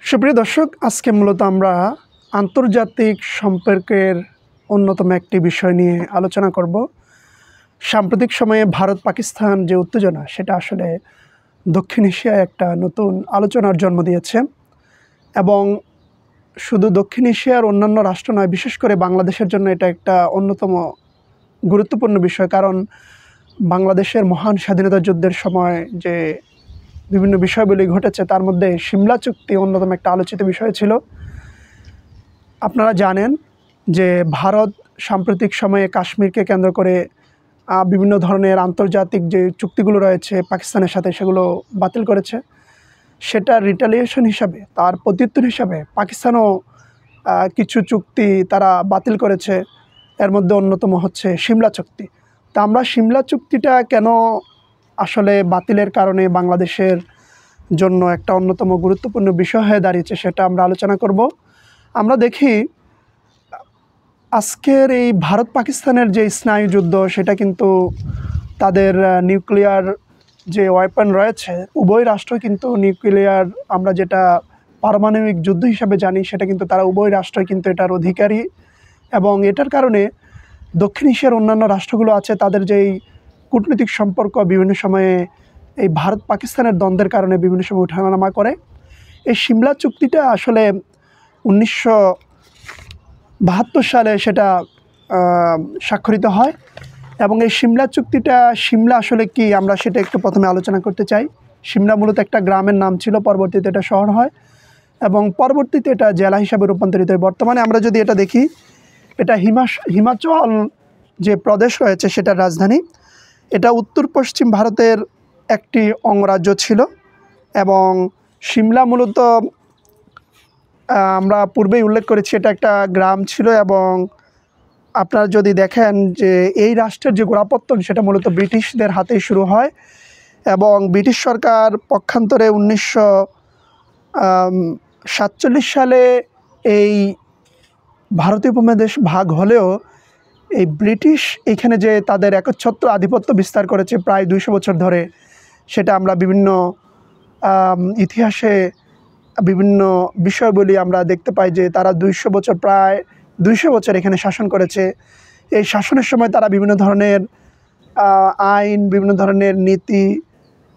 সুপ্রিয় দর্শক, আজকে মূলত আমরা আন্তর্জাতিক সম্পর্কের অন্যতম একটি বিষয় নিয়ে আলোচনা করব। সাম্প্রতিক সময়ে ভারত পাকিস্তান যে উত্তেজনা, সেটা আসলে দক্ষিণ এশিয়ায় একটা নতুন আলোচনার জন্ম দিয়েছে এবং শুধু দক্ষিণ এশিয়ার অন্যান্য রাষ্ট্র নয়, বিশেষ করে বাংলাদেশের জন্য এটা একটা অন্যতম গুরুত্বপূর্ণ বিষয়। কারণ বাংলাদেশের মহান স্বাধীনতা যুদ্ধের সময় যে বিভিন্ন বিষয়গুলি ঘটেছে, তার মধ্যে সিমলা চুক্তি অন্যতম একটা আলোচিত বিষয় ছিল। আপনারা জানেন যে ভারত সাম্প্রতিক সময়ে কাশ্মীরকে কেন্দ্র করে বিভিন্ন ধরনের আন্তর্জাতিক যে চুক্তিগুলো রয়েছে পাকিস্তানের সাথে, সেগুলো বাতিল করেছে। সেটা রিটালিয়েশন হিসাবে, তার প্রত্যুত্তর হিসাবে পাকিস্তানও কিছু চুক্তি তারা বাতিল করেছে। এর মধ্যে অন্যতম হচ্ছে সিমলা চুক্তি। তা আমরা সিমলা চুক্তিটা কেন আসলে বাতিলের কারণে বাংলাদেশের জন্য একটা অন্যতম গুরুত্বপূর্ণ বিষয় হয়ে দাঁড়িয়েছে, সেটা আমরা আলোচনা করব। আমরা দেখি আজকের এই ভারত পাকিস্তানের যে স্নায়ুযুদ্ধ, সেটা কিন্তু তাদের নিউক্লিয়ার যে ওয়েপন রয়েছে, উভয় রাষ্ট্র কিন্তু নিউক্লিয়ার, আমরা যেটা পারমাণবিক যুদ্ধ হিসাবে জানি, সেটা কিন্তু তারা উভয় রাষ্ট্রই কিন্তু এটার অধিকারী। এবং এটার কারণে দক্ষিণ এশিয়ার অন্যান্য রাষ্ট্রগুলো আছে, তাদের যেই কূটনৈতিক সম্পর্ক বিভিন্ন সময়ে এই ভারত পাকিস্তানের দ্বন্দ্বের কারণে বিভিন্ন সময় ওঠানামা করে। এই সিমলা চুক্তিটা আসলে 1972 সালে সেটা স্বাক্ষরিত হয়। এবং এই সিমলা চুক্তিটা, সিমলা আসলে কি, আমরা সেটা একটু প্রথমে আলোচনা করতে চাই। সিমলা মূলত একটা গ্রামের নাম ছিল, পরবর্তীতে এটা শহর হয় এবং পরবর্তীতে এটা জেলা হিসাবে রূপান্তরিত হয়। বর্তমানে আমরা যদি এটা দেখি, এটা হিমাচল যে প্রদেশ রয়েছে সেটার রাজধানী। এটা উত্তর পশ্চিম ভারতের একটি অঙ্গরাজ্য ছিল এবং সিমলা মূলত আমরা পূর্বেই উল্লেখ করেছি, এটা একটা গ্রাম ছিল। এবং আপনারা যদি দেখেন যে এই রাষ্ট্রের যে গোড়াপত্তন, সেটা মূলত ব্রিটিশদের হাতেই শুরু হয় এবং ব্রিটিশ সরকার পক্ষান্তরে 1947 সালে এই ভারতীয় উপমহাদেশ ভাগ হলেও এই ব্রিটিশ এখানে যে তাদের একচ্ছত্র আধিপত্য বিস্তার করেছে প্রায় 200 বছর ধরে, সেটা আমরা বিভিন্ন ইতিহাসে বিভিন্ন বিষয়গুলি আমরা দেখতে পাই যে তারা প্রায় 200 বছর এখানে শাসন করেছে। এই শাসনের সময় তারা বিভিন্ন ধরনের আইন, বিভিন্ন ধরনের নীতি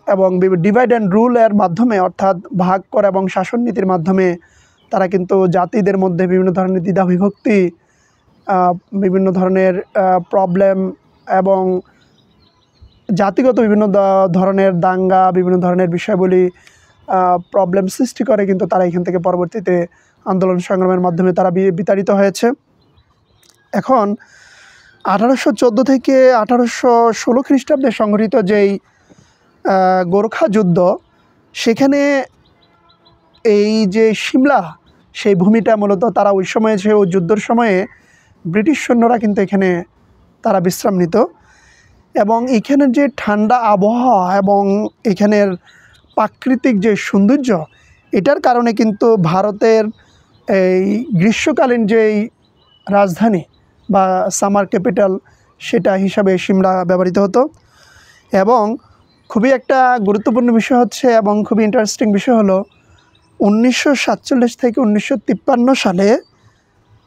এবং ডিভাইড অ্যান্ড রুলের মাধ্যমে, অর্থাৎ ভাগ করা এবং শাসন নীতির মাধ্যমে তারা কিন্তু জাতিদের মধ্যে বিভিন্ন ধরনের দ্বিধা বিভক্তি, বিভিন্ন ধরনের প্রবলেম এবং জাতিগত বিভিন্ন ধরনের দাঙ্গা, বিভিন্ন ধরনের বিষয়গুলি প্রবলেম সৃষ্টি করে, কিন্তু তারা এখান থেকে পরবর্তীতে আন্দোলন সংগ্রামের মাধ্যমে তারা বিতাড়িত হয়েছে। এখন 1814 থেকে 1816 খ্রিস্টাব্দে সংঘটিত যেই গোর্খা যুদ্ধ, সেখানে এই যে সিমলা, সেই ভূমিটা মূলত তারা ওই সময়ে, যে ওই যুদ্ধের সময়ে ব্রিটিশ সৈন্যরা কিন্তু এখানে তারা বিশ্রাম নিত। এবং এখানের যে ঠান্ডা আবহাওয়া এবং এখানের প্রাকৃতিক যে সৌন্দর্য, এটার কারণে কিন্তু ভারতের এই গ্রীষ্মকালীন যেই রাজধানী বা সামার ক্যাপিটাল, সেটা হিসাবে সিমলা ব্যবহৃত হতো। এবং খুবই একটা গুরুত্বপূর্ণ বিষয় হচ্ছে এবং খুবই ইন্টারেস্টিং বিষয় হলো, 1947 থেকে 1953 সালে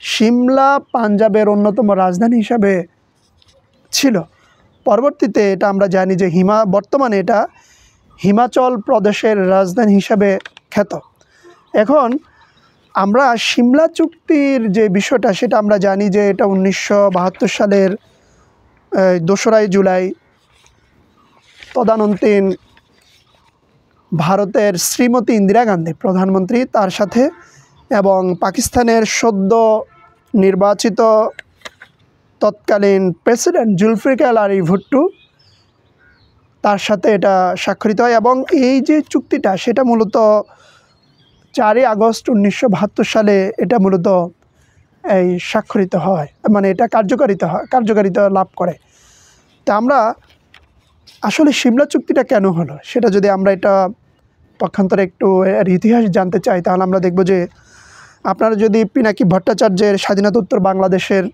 সিমলা পাঞ্জাবের অন্যতম রাজধানী হিসাবে ছিল। পরবর্তীতে এটা আমরা জানি যে বর্তমানে এটা হিমাচল প্রদেশের রাজধানী হিসাবে খ্যাত। এখন আমরা সিমলা চুক্তির যে বিষয়টা, সেটা আমরা জানি যে এটা 1972 সালের 2রা জুলাই তদানীন্তন ভারতের শ্রীমতী ইন্দিরা গান্ধী প্রধানমন্ত্রী, তার সাথে এবং পাকিস্তানের সদ্য নির্বাচিত তৎকালীন প্রেসিডেন্ট জুলফিকার আলী ভুট্টো, তার সাথে এটা স্বাক্ষরিত হয়। এবং এই যে চুক্তিটা, সেটা মূলত 4ই আগস্ট 1972 সালে এটা মূলত এই স্বাক্ষরিত হয়, মানে এটা কার্যকারিতা লাভ করে। তা আমরা আসলে সিমলা চুক্তিটা কেন হলো, সেটা যদি আমরা এটা পক্ষান্তরে একটু এর ইতিহাস জানতে চাই, তাহলে আমরা দেখব যে আপনারা যদি পিনাকি ভট্টাচার্যের স্বাধীনতোত্তর বাংলাদেশের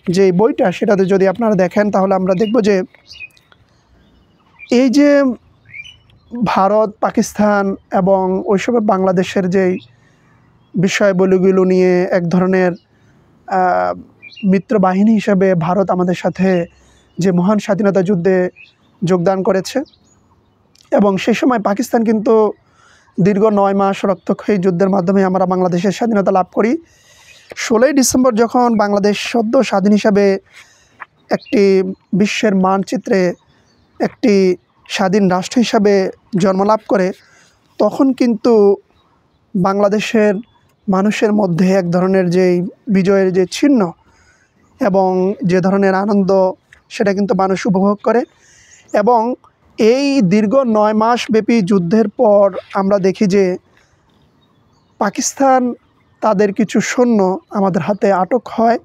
যে বইটা, সেটাতে যদি আপনারা দেখেন, তাহলে আমরা দেখব যে এই যে ভারত পাকিস্তান এবং ওইসবের বাংলাদেশের যেই বিষয়বলিগুলো নিয়ে এক ধরনের মিত্রবাহিনী হিসেবে ভারত আমাদের সাথে যে মহান স্বাধীনতা যুদ্ধে যোগদান করেছে। এবং সেই সময় পাকিস্তান কিন্তু দীর্ঘ 9 মাস রক্তক্ষয়ী যুদ্ধের মাধ্যমে আমরা বাংলাদেশের স্বাধীনতা লাভ করি। 16ই ডিসেম্বর যখন বাংলাদেশ সদ্য স্বাধীন হিসাবে একটি বিশ্বের মানচিত্রে একটি স্বাধীন রাষ্ট্র হিসাবে জন্মলাভ করে, তখন কিন্তু বাংলাদেশের মানুষের মধ্যে এক ধরনের যেই বিজয়ের যে চিহ্ন এবং যে ধরনের আনন্দ, সেটা কিন্তু মানুষ উপভোগ করে। এবং এই দীর্ঘ 9 মাস ব্যাপী যুদ্ধের পর আমরা দেখি যে পাকিস্তান তাদের কিছু সৈন্য আমাদের হাতে আটক হয়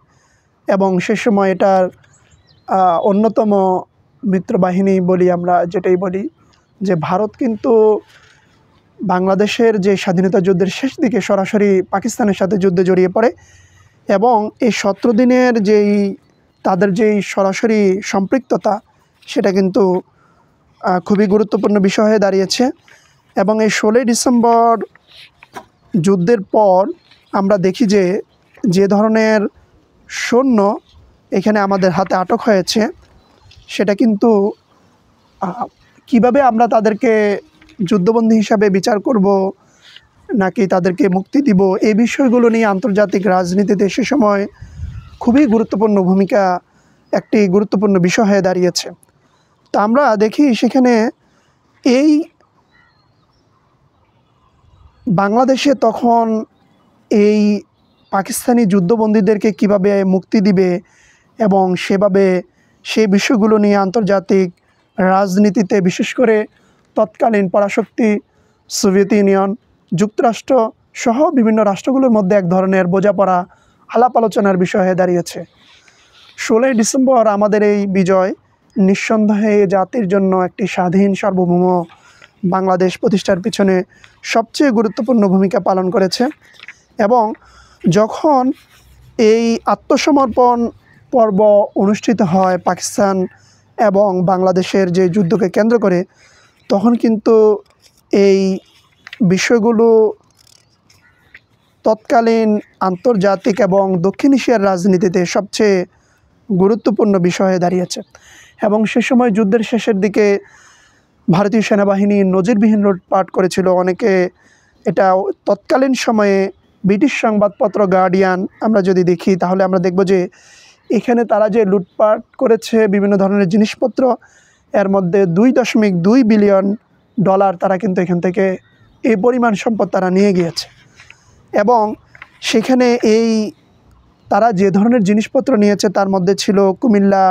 এবং সে সময় এটার অন্যতম মিত্রবাহিনী বলি আমরা, যেটাই বলি যে ভারত কিন্তু বাংলাদেশের যে স্বাধীনতা যুদ্ধের শেষ দিকে সরাসরি পাকিস্তানের সাথে যুদ্ধে জড়িয়ে পড়ে এবং এই 17 দিনের তাদের যেই সরাসরি সম্পৃক্ততা, সেটা কিন্তু খুবই গুরুত্বপূর্ণ বিষয় হয়ে দাঁড়িয়েছে। এবং এই 16ই ডিসেম্বর যুদ্ধের পর আমরা দেখি যে যে ধরনের সৈন্য এখানে আমাদের হাতে আটক হয়েছে, সেটা কিন্তু কিভাবে আমরা তাদেরকে যুদ্ধবন্দী হিসাবে বিচার করব নাকি তাদেরকে মুক্তি দিব, এই বিষয়গুলো নিয়ে আন্তর্জাতিক রাজনীতিতে সে সময় খুবই গুরুত্বপূর্ণ ভূমিকা, একটি গুরুত্বপূর্ণ বিষয় হয়ে দাঁড়িয়েছে। তো আমরা দেখি সেখানে এই বাংলাদেশে তখন এই পাকিস্তানি যুদ্ধবন্দীদেরকে কিভাবে মুক্তি দিবে এবং সেভাবে সেই বিষয়গুলো নিয়ে আন্তর্জাতিক রাজনীতিতে, বিশেষ করে তৎকালীন পরাশক্তি সোভিয়েত ইউনিয়ন, যুক্তরাষ্ট্র সহ বিভিন্ন রাষ্ট্রগুলোর মধ্যে এক ধরনের বোঝাপড়া, আলাপ আলোচনার বিষয় হয়ে দাঁড়িয়েছে। 16ই ডিসেম্বর আমাদের এই বিজয় নিঃসন্দেহে জাতির জন্য একটি স্বাধীন সার্বভৌম বাংলাদেশ প্রতিষ্ঠার পিছনে সবচেয়ে গুরুত্বপূর্ণ ভূমিকা পালন করেছে। এবং যখন এই আত্মসমর্পণ পর্ব অনুষ্ঠিত হয় পাকিস্তান এবং বাংলাদেশের যে যুদ্ধকে কেন্দ্র করে, তখন কিন্তু এই বিষয়গুলো তৎকালীন আন্তর্জাতিক এবং দক্ষিণ এশিয়ার রাজনীতিতে সবচেয়ে গুরুত্বপূর্ণ বিষয় হয়ে দাঁড়িয়েছে। এবং সে সময় যুদ্ধের শেষের দিকে ভারতীয় সেনাবাহিনী নজিরবিহীন লুটপাট করেছিল। অনেকে এটা তৎকালীন সময়ে ব্রিটিশ সংবাদপত্র গার্ডিয়ান আমরা যদি দেখি, তাহলে আমরা দেখব যে এখানে তারা যে লুটপাট করেছে বিভিন্ন ধরনের জিনিসপত্র, এর মধ্যে $2.2 বিলিয়ন তারা কিন্তু এখান থেকে এই পরিমাণ সম্পদ তারা নিয়ে গিয়েছে। এবং সেখানে তারা যে ধরনের জিনিসপত্র নিয়েছে তার মধ্যে ছিল কুমিল্লা,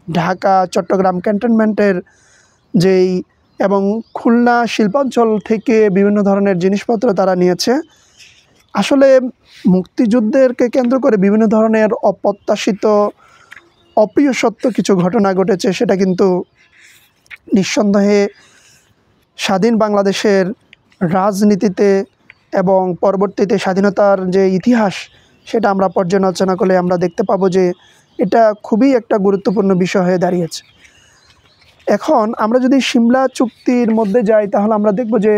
ঢাকা, চট্টগ্রাম ক্যান্টনমেন্টের এবং খুলনা শিল্পাঞ্চল থেকে বিভিন্ন ধরনের জিনিসপত্র তারা নিয়েছে। আসলে মুক্তিযুদ্ধেরকে কেন্দ্র করে বিভিন্ন ধরনের অপ্রত্যাশিত, অপ্রিয় সত্য কিছু ঘটনা ঘটেছে, সেটা কিন্তু নিঃসন্দেহে স্বাধীন বাংলাদেশের রাজনীতিতে এবং পরবর্তীতে স্বাধীনতার যে ইতিহাস, সেটা আমরা পর্যালোচনা করলে আমরা দেখতে পাবো যে এটা খুবই একটা গুরুত্বপূর্ণ বিষয় হয়ে দাঁড়িয়েছে। এখন আমরা যদি সিমলা চুক্তির মধ্যে যাই, তাহলে আমরা দেখব যে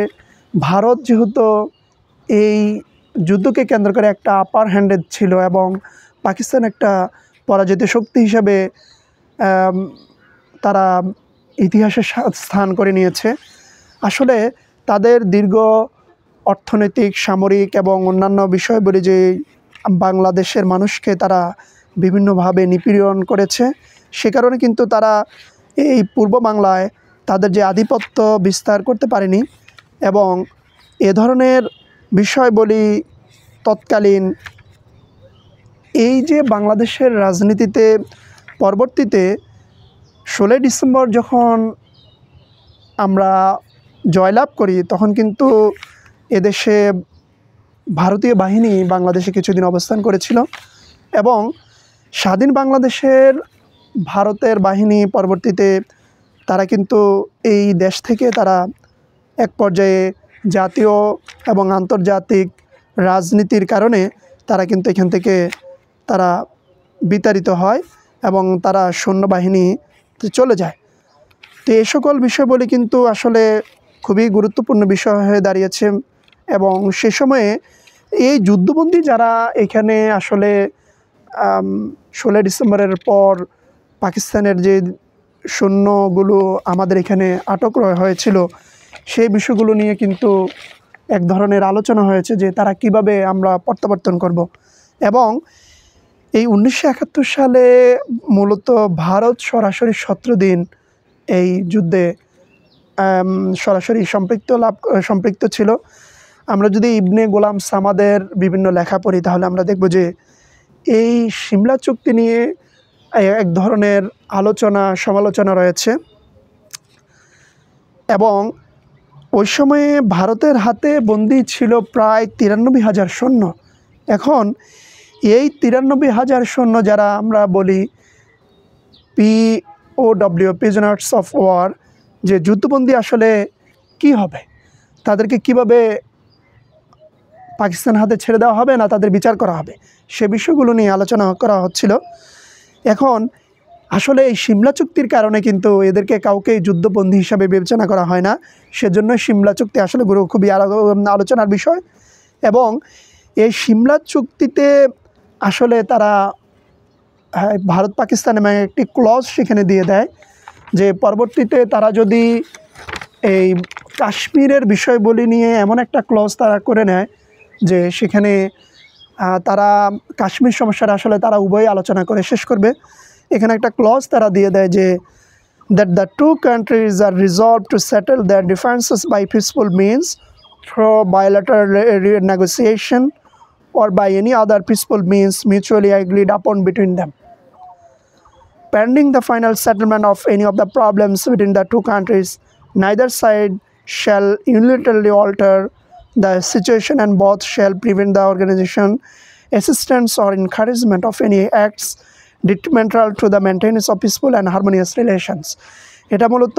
ভারত যেহেতু এই যুদ্ধকে কেন্দ্র করে একটা আপার হ্যান্ডে ছিল এবং পাকিস্তান একটা পরাজিত শক্তি হিসাবে তারা ইতিহাসে স্থান করে নিয়েছে। আসলে তাদের দীর্ঘ অর্থনৈতিক, সামরিক এবং অন্যান্য বিষয় বলে যে বাংলাদেশের মানুষকে তারা বিভিন্নভাবে নিপীড়ন করেছে, সে কারণে কিন্তু তারা এই পূর্ব বাংলায় তাদের যে আধিপত্য বিস্তার করতে পারেনি। এবং এ ধরনের বিষয় বলি তৎকালীন এই যে বাংলাদেশের রাজনীতিতে পরবর্তীতে 16ই ডিসেম্বর যখন আমরা জয়লাভ করি, তখন কিন্তু এদেশে ভারতীয় বাহিনী বাংলাদেশে কিছুদিন অবস্থান করেছিল এবং স্বাধীন বাংলাদেশের ভারতের বাহিনী পরবর্তীতে তারা কিন্তু এই দেশ থেকে তারা এক পর্যায়ে জাতীয় এবং আন্তর্জাতিক রাজনীতির কারণে তারা কিন্তু এখান থেকে তারা বিতাড়িত হয় এবং তারা সৈন্যবাহিনীতে চলে যায়। তো এই সকল বিষয় বলে কিন্তু আসলে খুবই গুরুত্বপূর্ণ বিষয় হয়ে দাঁড়িয়েছে। এবং সে সময়ে এই যুদ্ধবন্দী যারা এখানে আসলে 16 ডিসেম্বরের পর পাকিস্তানের যে সৈন্যগুলো আমাদের এখানে আটক হয়েছিল, সেই বিষয়গুলো নিয়ে কিন্তু এক ধরনের আলোচনা হয়েছে যে তারা কিভাবে আমরা প্রত্যাবর্তন করব। এবং এই 1971 সালে মূলত ভারত সরাসরি 17 দিন এই যুদ্ধে সরাসরি সম্পৃক্ত ছিল। আমরা যদি ইবনে গোলাম সামাদের বিভিন্ন লেখা পড়ি তাহলে আমরা দেখব যে এই সিমলা চুক্তি নিয়ে এক ধরনের আলোচনা সমালোচনা রয়েছে। এবং ওই সময়ে ভারতের হাতে বন্দী ছিল প্রায় 93,000 সৈন্য। এখন এই 93,000 সৈন্য যারা আমরা বলি POW, প্রিজনার্স অফ ওয়ার, যে যুদ্ধবন্দী আসলে কি হবে, তাদেরকে কিভাবে পাকিস্তান হাতে ছেড়ে দেওয়া হবে না তাদের বিচার করা হবে, সে বিষয়গুলো নিয়ে আলোচনা করা হচ্ছিল। এখন আসলে এই সিমলা চুক্তির কারণে কিন্তু এদেরকে কাউকে যুদ্ধবন্দী হিসাবে বিবেচনা করা হয় না। সেজন্য সিমলা চুক্তি আসলে খুবই আলোচনার বিষয়। এবং এই সিমলা চুক্তিতে আসলে তারা ভারত পাকিস্তান এবং একটি ক্লজ সেখানে দিয়ে দেয় যে পরবর্তীতে তারা যদি এই কাশ্মীরের বিষয়বলি নিয়ে এমন একটা ক্লজ তারা করে নেয় যে সেখানে তারা কাশ্মীর সমস্যাটা আসলে তারা উভয়ই আলোচনা করে শেষ করবে। এখানে একটা ক্লজ তারা দিয়ে দেয় যে that the two countries are resolved to settle their differences by peaceful means through bilateral negotiation or by any other peaceful means mutually agreed upon between them. Pending the final settlement of any of the problems within the two countries, neither side shall unilaterally alter the situation and both shall prevent the organization, assistance or encouragement of any acts detrimental to the maintenance of peaceful and harmonious relations. এটা মূলত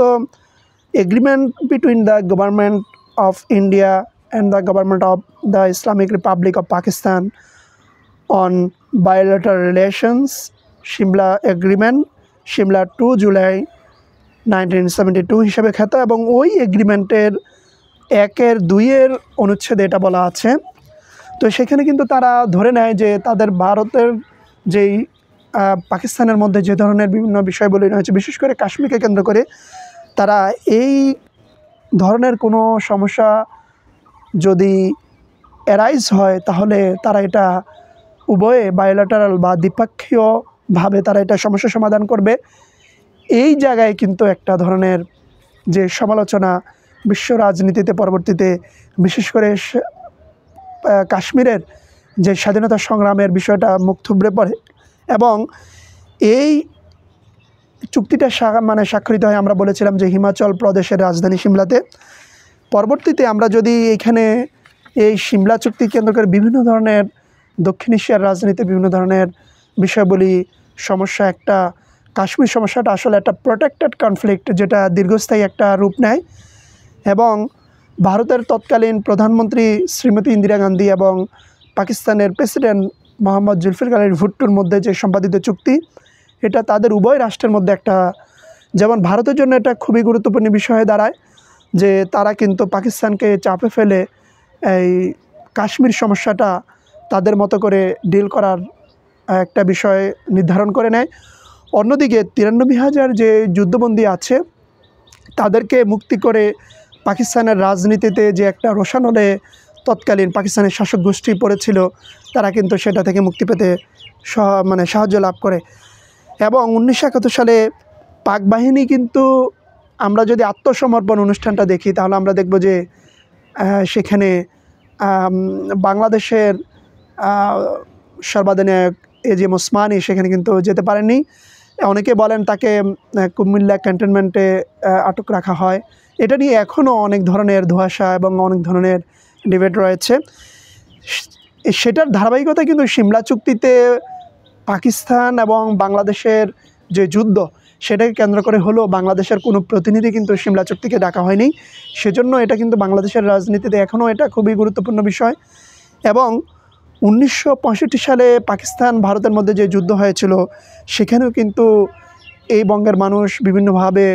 agreement between the government of India and the government of the Islamic Republic of Pakistan on bilateral relations, Shimla agreement, Shimla 2 July 1972 হিসেবে খ্যাত। এবং ওই এগ্রিমেন্টের 1-2 অনুচ্ছেদে এটা বলা আছে। তো সেখানে কিন্তু তারা ধরে নেয় যে তাদের ভারতের যেই পাকিস্তানের মধ্যে যে ধরনের বিভিন্ন বিষয়গুলি রয়েছে, বিশেষ করে কাশ্মীরকে কেন্দ্র করে, তারা এই ধরনের কোনো সমস্যা যদি অ্যারাইজ হয় তাহলে তারা এটা উভয়ে বায়োল্যাটারাল বা দ্বিপক্ষীয়ভাবে তারা এটা সমস্যা সমাধান করবে। এই জায়গায় কিন্তু একটা ধরনের যে সমালোচনা বিশ্ব রাজনীতিতে পরবর্তীতে, বিশেষ করে কাশ্মীরের যে স্বাধীনতা সংগ্রামের বিষয়টা মুখ থুবড়ে পড়ে। এবং এই চুক্তিটা স্বাক্ষরিত হয়, আমরা বলেছিলাম যে হিমাচল প্রদেশের রাজধানী সিমলাতে। পরবর্তীতে আমরা যদি এখানে এই সিমলা চুক্তি কেন্দ্র করে বিভিন্ন ধরনের দক্ষিণ এশিয়ার রাজনীতিতে বিভিন্ন ধরনের বিষয়বলি সমস্যা, একটা কাশ্মীর সমস্যাটা আসলে একটা প্রোটেক্টেড কনফ্লিক্ট যেটা দীর্ঘস্থায়ী একটা রূপ নেয়। এবং ভারতের তৎকালীন প্রধানমন্ত্রী শ্রীমতী ইন্দিরা গান্ধী এবং পাকিস্তানের প্রেসিডেন্ট মোহাম্মদ জুলফিকার ভুট্টোর মধ্যে যে সম্পাদিত চুক্তি, এটা তাদের উভয় রাষ্ট্রের মধ্যে একটা, যেমন ভারতের জন্য এটা খুবই গুরুত্বপূর্ণ বিষয় হয়ে দাঁড়ায় যে তারা কিন্তু পাকিস্তানকে চাপে ফেলে এই কাশ্মীর সমস্যাটা তাদের মতো করে ডিল করার একটা বিষয় নির্ধারণ করে নেয়। অন্যদিকে 93,000 যে যুদ্ধবন্দী আছে তাদেরকে মুক্তি করে পাকিস্তানের রাজনীতিতে যে একটা রোষানলে তৎকালীন পাকিস্তানের শাসক গোষ্ঠী পড়েছিল, তারা কিন্তু সেটা থেকে মুক্তি পেতে সাহায্য লাভ করে। এবং 1971 সালে পাক বাহিনী কিন্তু, আমরা যদি আত্মসমর্পণ অনুষ্ঠানটা দেখি তাহলে আমরা দেখব যে সেখানে বাংলাদেশের সর্বাধিনায়ক এজিএম ওসমানী সেখানে কিন্তু যেতে পারেননি। অনেকে বলেন তাকে কুমিল্লা ক্যান্টনমেন্টে আটক রাখা হয়। এটা নিয়ে এখনও অনেক ধরনের ধোঁয়াশা এবং অনেক ধরনের ডিবেট রয়েছে। সেটার ধারাবাহিকতা কিন্তু সিমলা চুক্তিতে পাকিস্তান এবং বাংলাদেশের যে যুদ্ধ সেটাকে কেন্দ্র করে হলো, বাংলাদেশের কোনো প্রতিনিধি কিন্তু সিমলা চুক্তিকে ডাকা হয়নি। সেজন্য এটা কিন্তু বাংলাদেশের রাজনীতিতে এখনও এটা খুবই গুরুত্বপূর্ণ বিষয়। এবং 1965 সালে পাকিস্তান ভারতের মধ্যে যে যুদ্ধ হয়েছিল সেখানেও কিন্তু এই বঙ্গের মানুষ বিভিন্নভাবে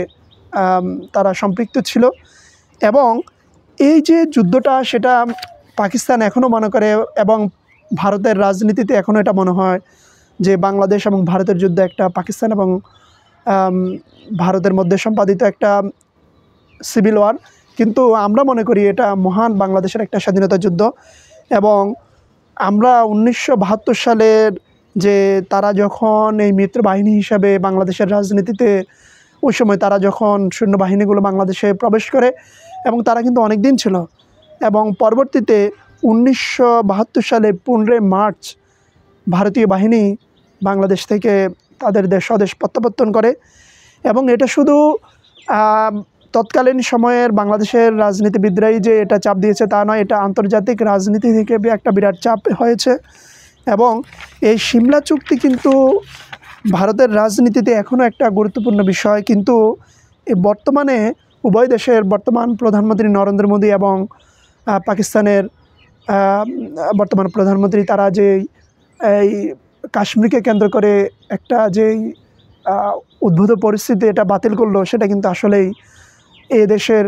তারা সম্পৃক্ত ছিল। এবং এই যে যুদ্ধটা সেটা পাকিস্তান এখনও মনে করে এবং ভারতের রাজনীতিতে এখনও এটা মনে হয় যে বাংলাদেশ এবং ভারতের যুদ্ধ একটা পাকিস্তান এবং ভারতের মধ্যে সম্পাদিত একটা সিভিল ওয়ার, কিন্তু আমরা মনে করি এটা মহান বাংলাদেশের একটা স্বাধীনতা যুদ্ধ। এবং আমরা 1972 সালের যে তারা যখন এই মিত্র বাহিনী হিসাবে বাংলাদেশের রাজনীতিতে ওই সময় তারা যখন সৈন্যবাহিনীগুলো বাংলাদেশে প্রবেশ করে এবং তারা কিন্তু অনেক দিন ছিল, এবং পরবর্তীতে 1972 সালে 15 মার্চ ভারতীয় বাহিনী বাংলাদেশ থেকে তাদের স্বদেশ প্রত্যাবর্তন করে। এবং এটা শুধু তৎকালীন সময়ের বাংলাদেশের রাজনীতিবিদরাই যে এটা চাপ দিয়েছে তা নয়, এটা আন্তর্জাতিক রাজনীতি থেকে একটা বিরাট চাপ হয়েছে। এবং এই সিমলা চুক্তি কিন্তু ভারতের রাজনীতিতে এখনও একটা গুরুত্বপূর্ণ বিষয়, কিন্তু বর্তমানে উভয় দেশের বর্তমান প্রধানমন্ত্রী নরেন্দ্র মোদী এবং পাকিস্তানের বর্তমান প্রধানমন্ত্রী তারা যে এই কাশ্মীরকে কেন্দ্র করে একটা যেই উদ্ভূত পরিস্থিতি এটা বাতিল করলো, সেটা কিন্তু আসলেই এই দেশের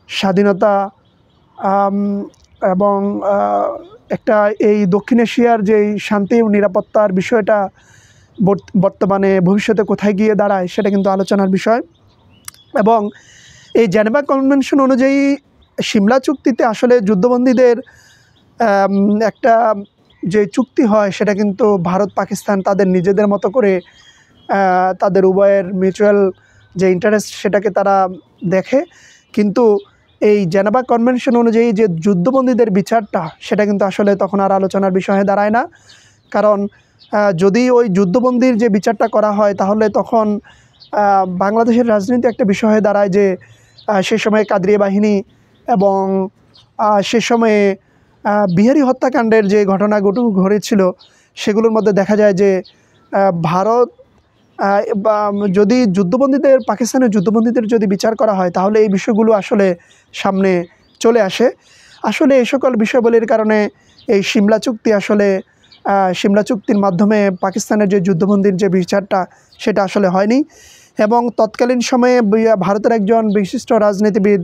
স্বাধীনতা এবং একটা এই দক্ষিণ এশিয়ার যেই শান্তি ও নিরাপত্তার বিষয়টা বর্তমানে ভবিষ্যতে কোথায় গিয়ে দাঁড়ায় সেটা কিন্তু আলোচনার বিষয়। এবং এই জেনেভা কনভেনশন অনুযায়ী সিমলা চুক্তিতে আসলে যুদ্ধবন্দীদের একটা যে চুক্তি হয় সেটা কিন্তু ভারত পাকিস্তান তাদের নিজেদের মতো করে তাদের উভয়ের মিউচুয়াল যে ইন্টারেস্ট সেটাকে তারা দেখে, কিন্তু এই জেনেভা কনভেনশন অনুযায়ী যে যুদ্ধবন্দীদের বিচারটা সেটা কিন্তু আসলে তখন আর আলোচনার বিষয়ে দাঁড়ায় না। কারণ যদি ওই যুদ্ধবন্দীর যে বিচারটা করা হয় তাহলে তখন বাংলাদেশের রাজনীতি একটা বিষয় হয়ে দাঁড়ায় যে সে সময়ে কাদরিয়া বাহিনী এবং সে সময়ে বিহারি হত্যাকাণ্ডের যে ঘটনাগুলো ঘটেছিল সেগুলোর মধ্যে দেখা যায় যে ভারত যদি যুদ্ধবন্দীদের পাকিস্তানের যুদ্ধবন্দীদের যদি বিচার করা হয় তাহলে এই বিষয়গুলো আসলে সামনে চলে আসে। আসলে এই সকল বিষয়গুলির কারণে এই সিমলা চুক্তি আসলে সিমলা চুক্তির মাধ্যমে পাকিস্তানের যে যুদ্ধবন্দীর যে বিচারটা সেটা আসলে হয়নি। এবং তৎকালীন সময়ে ভারতের একজন বিশিষ্ট রাজনীতিবিদ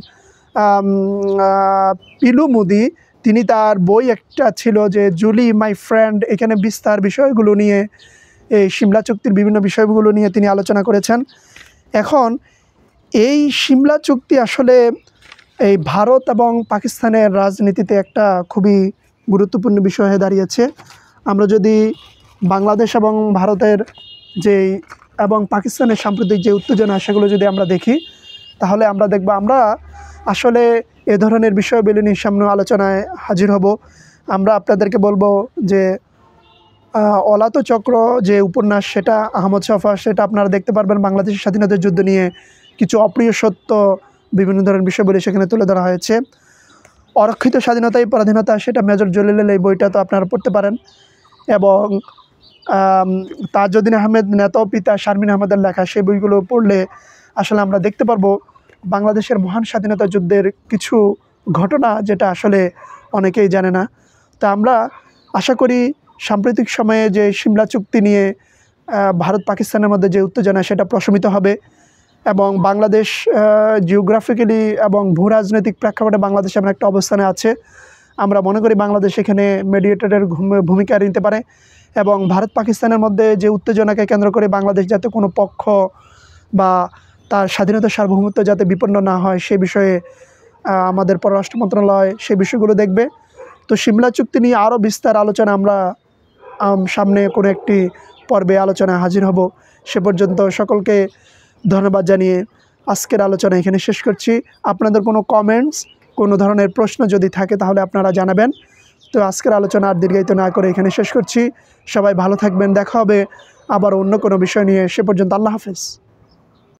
পিলু মোদি তিনি তার বই একটা ছিল যে জুলি মাই ফ্রেন্ড, এখানে বিস্তার বিষয়গুলো নিয়ে এই সিমলা চুক্তির বিভিন্ন বিষয়গুলো নিয়ে তিনি আলোচনা করেছেন। এখন এই সিমলা চুক্তি আসলে এই ভারত এবং পাকিস্তানের রাজনীতিতে একটা খুবই গুরুত্বপূর্ণ বিষয় হয়ে দাঁড়িয়েছে। আমরা যদি বাংলাদেশ এবং ভারতের যেই এবং পাকিস্তানের সাম্প্রতিক যে উত্তেজনা সেগুলো যদি আমরা দেখি তাহলে আমরা দেখব আমরা আসলে এ ধরনের বিষয়গুলি নিয়ে সামনে আলোচনায় হাজির হব। আমরা আপনাদেরকে বলবো যে অলাত চক্র যে উপন্যাস সেটা আহমদ শফা সেটা আপনারা দেখতে পারবেন। বাংলাদেশের স্বাধীনতার যুদ্ধ নিয়ে কিছু অপ্রিয় সত্য বিভিন্ন ধরনের বিষয়গুলি সেখানে তুলে ধরা হয়েছে। অরক্ষিত স্বাধীনতাই পরাধীনতা সেটা মেজর জলিলের এই বইটা তো আপনারা পড়তে পারেন। এবং তাজউদ্দিন আহমেদ নেতা ও পিতা শারমিন আহমেদের লেখা সেই বইগুলো পড়লে আসলে আমরা দেখতে পারবো বাংলাদেশের মহান স্বাধীনতা যুদ্ধের কিছু ঘটনা যেটা আসলে অনেকেই জানে না। তা আমরা আশা করি সাম্প্রতিক সময়ে যে সিমলা চুক্তি নিয়ে ভারত পাকিস্তানের মধ্যে যে উত্তেজনা সেটা প্রশমিত হবে এবং বাংলাদেশ জিওগ্রাফিক্যালি এবং ভূ রাজনৈতিক প্রেক্ষাপটে বাংলাদেশ এমন একটা অবস্থানে আছে, আমরা মনে করি বাংলাদেশ এখানে মেডিয়েটরের ভূমিকা নিতে পারে এবং ভারত পাকিস্তানের মধ্যে যে উত্তেজনাকে কেন্দ্র করে বাংলাদেশ যাতে কোনো পক্ষ বা তার স্বাধীনতা সার্বভৌমত্ব যাতে বিপন্ন না হয় সে বিষয়ে আমাদের পররাষ্ট্র মন্ত্রণালয় সেই বিষয়গুলো দেখবে। তো সিমলা চুক্তি নিয়ে আরও বিস্তার আলোচনা আমরা সামনে কোনো একটি পর্বে আলোচনায় হাজির হব। সে পর্যন্ত সকলকে ধন্যবাদ জানিয়ে আজকের আলোচনা এখানে শেষ করছি। আপনাদের কোনো কমেন্টস কোনো ধরনের প্রশ্ন যদি থাকে তাহলে আপনারা জানাবেন। তো আজকের আলোচনা আর দীর্ঘায়িত না করে এখানে শেষ করছি। সবাই ভালো থাকবেন, দেখা হবে আবার অন্য কোনো বিষয় নিয়ে। সে পর্যন্ত আল্লাহ হাফেজ।